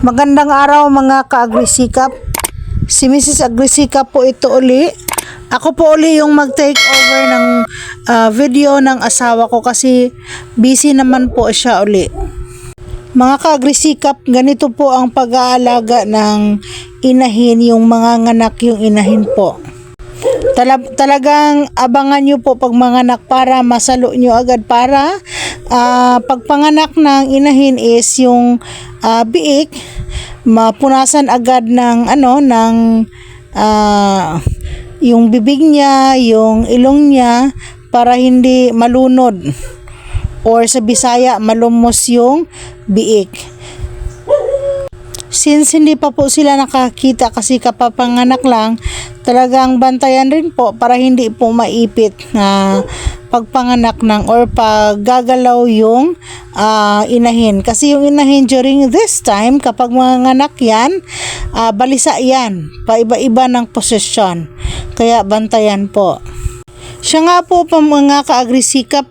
Magandang araw mga ka-agrisikap. Si Mrs. Agrisikap po ito uli. Ako po uli yung mag-take over ng video ng asawa ko kasi busy naman po siya uli. Mga ka-agrisikap, ganito po ang pag-aalaga ng inahin, yung mga nganak yung inahin po. Talagang abangan nyo po pag manganak para masalo nyo agad para pagpanganak ng inahin is yung biik mapunasan agad ng yung bibig niya, yung ilong niya para hindi malunod or sa Bisaya malumos yung biik. Since hindi pa po sila nakakita kasi kapapanganak lang, talagang bantayan rin po para hindi po maipit na pagpanganak ng or paggagalaw yung inahin. Kasi yung inahin during this time, kapag manganak yan, balisa yan. Paiba-iba ng posisyon. Kaya bantayan po. Siya nga po mga ka-agrisikap,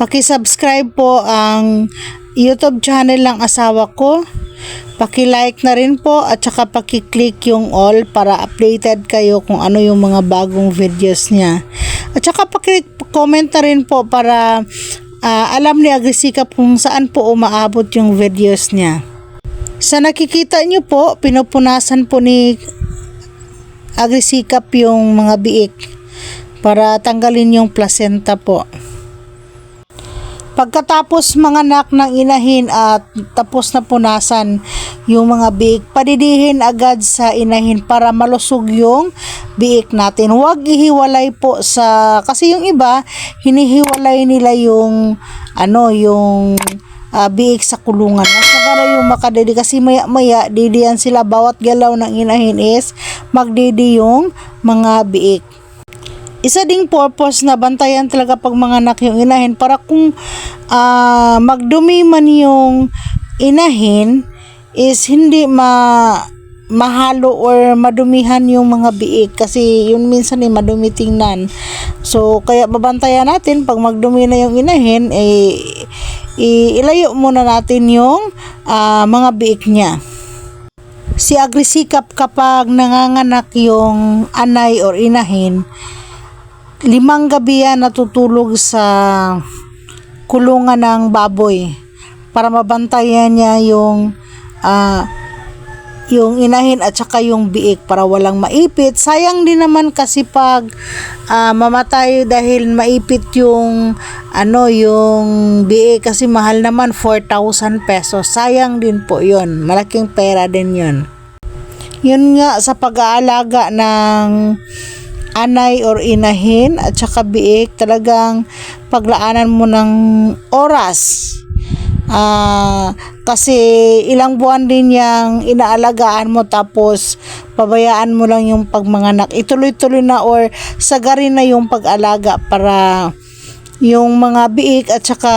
paki-subscribe po ang YouTube channel ng asawa ko. Paki-like na rin po at saka paki-click yung all para updated kayo kung ano yung mga bagong videos niya. At saka paki-comment na rin po para alam ni Agrisikap kung saan po umaabot yung videos niya. Sa nakikita nyo po, pinupunasan po ni Agrisikap yung mga biik para tanggalin yung placenta po. Pagkatapos manganak ng inahin at tapos na punasan yung mga biik, padidihin agad sa inahin para malusog yung biik natin. Huwag ihiwalay po kasi yung iba, hinihiwalay nila yung biik sa kulungan. Mas maganda yung makadidi kasi maya-maya, didiyan sila bawat galaw ng inahin is magdidi yung mga biik. Isa ding purpose na bantayan talaga pag manganak yung inahin para kung magdumi man yung inahin is hindi mahalo or madumihan yung mga biik kasi yun minsan madumi tingnan. So kaya babantayan natin pag magdumi na yung inahin ilayo muna natin yung mga biik niya. Si Agrisikap kapag nanganganak yung anay or inahin, 5 gabi yan natutulog sa kulungan ng baboy para mabantayan niya yung inahin at saka yung biik para walang maipit. Sayang din naman kasi pag mamatay dahil maipit yung biik kasi mahal naman 4,000 pesos. Sayang din po yun. Malaking pera din yun. Yun nga sa pag-aalaga ng anay or inahin at saka biik, talagang paglaanan mo ng oras kasi ilang buwan din yang inaalagaan mo tapos pabayaan mo lang yung pagmanganak. Ituloy-tuloy na or sagarin na yung pag-alaga para yung mga biik at saka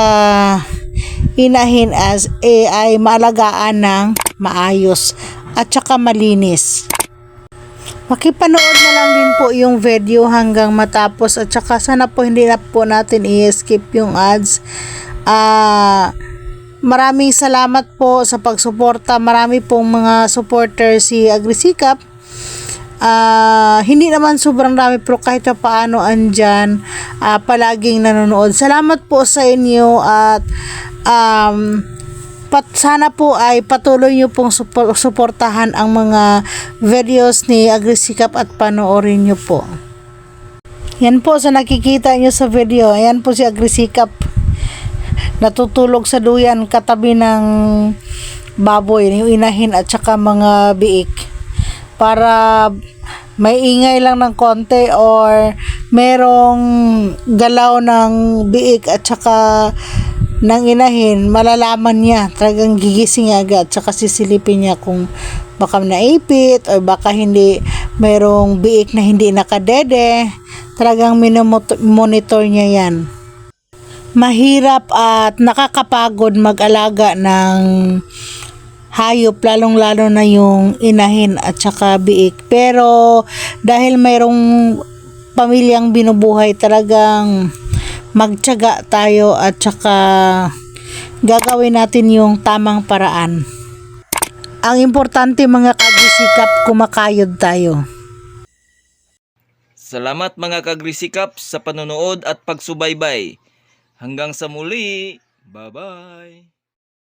inahin ay maalagaan ng maayos at saka malinis. Makipanood na lang din po yung video hanggang matapos at saka sana po hindi na po natin i-skip yung ads. Maraming salamat po sa pagsuporta. Marami pong mga supporters si Agrisikap. Hindi naman sobrang dami pero kahit paano andyan palaging nanonood. Salamat po sa inyo at sana po ay patuloy nyo pong suportahan ang mga videos ni Agrisikap at panoorin nyo po. Yan po sa nakikita nyo sa video. Ayan po si Agrisikap natutulog sa duyan katabi ng baboy, yung inahin at saka mga biik. Para may ingay lang ng konti or merong galaw ng biik at saka ng inahin, malalaman niya, talagang gigising agad, tsaka sisilipin niya kung baka naipit o baka hindi, merong biik na hindi nakadede, talagang monitor niya yan. Mahirap at nakakapagod mag-alaga ng hayop, lalong-lalo na yung inahin at saka biik, pero dahil mayroong pamilyang binubuhay, talagang magtiyaga tayo at saka gagawin natin yung tamang paraan. Ang importante mga kaagrisikap, kumakayod tayo. Salamat mga kagrisikap sa panonood at pagsubaybay. Hanggang sa muli. Bye-bye.